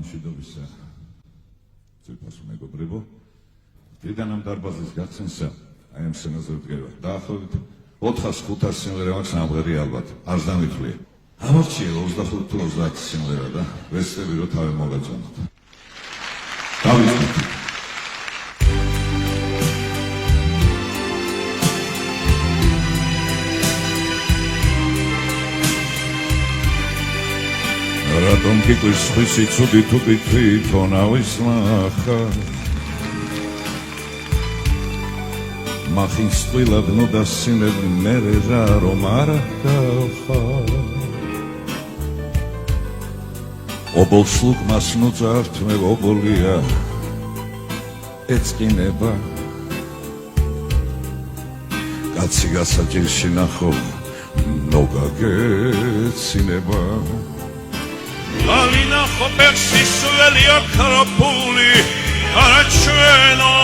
მშვიდობისა ძვირფასო მეგობრებო, დღიდან ამ დარბაზის გახსნისა აი ამ სცენაზე ვდგება. დაახლოებით 400-500 სიმღერა მაქვს ნამღერი ალბათ, არც დამითვლია. ამორჩიე 25 თუ 30 სიმღერა და ვესწრები რომ თავი მოგაწონოთ. დავიწყოთ. რატომ გიყვირს ხისი ცუდი თუ თვითონ ავისმახარ მახინს წყვილად ნუ დასინები მერე რა რომ არ დავხარ ობოლს ლუკმას ნუ წართმე ობოლია ეწყინება კაცი გასაჭირში ნახო ნოგაგეცინება Alina Hopersi sueli akropuli aračveno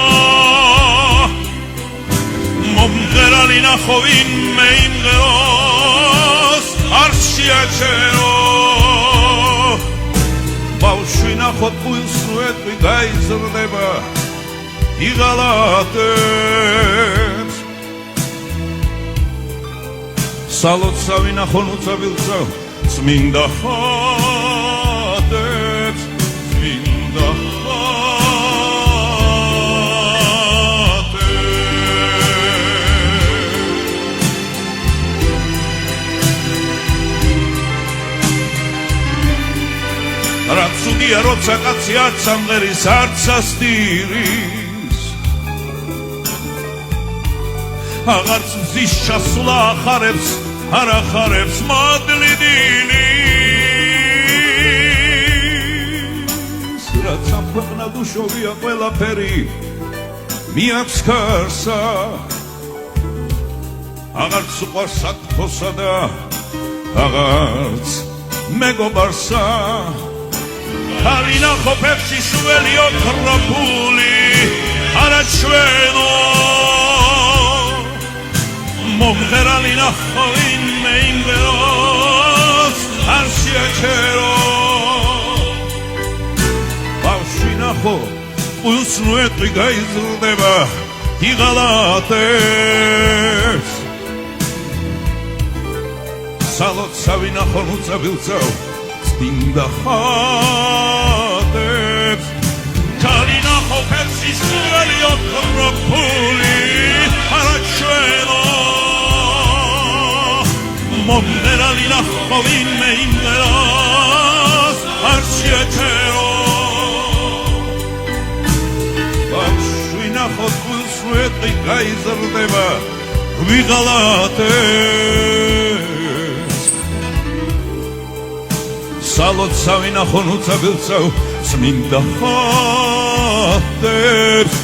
Momgeralina hovin meingeros arsiačeno Baušvina hotpuil suetu gaizrdeba igalatet Salocavina honucavilca Sminda hatet, sminda hatet Ratsugia rotsa katsi arts amgeris arts astiris Agarts vzis shasula acharebs Aracharebs madlidinis Რაც ამ ქვეყნად უშოვია ყველაფერი მიაქვს ქარსა აღარც უყვარს საქმოსა და აღარც მეგობარსა ხალინა ხოფებში სველი ოქროპული არაჩვენო მომღერალი ნახავინ მეინგეროს არ შეაჩერო ბავშვი ნახო ყულს ნუეტყვი გაიზრდება იღალატებს სალოცავი ნახო ნუწაბილწავ წმინდა ხატებს ქალი ნახო ფერსი სველი ოქროპული არაჩვენო Momgerali nachovin meingeros arsietero Bavshvi nachot kulsruetri gaizrdeba vigalates Salotsavi nachon utzabiltsav sminda hateps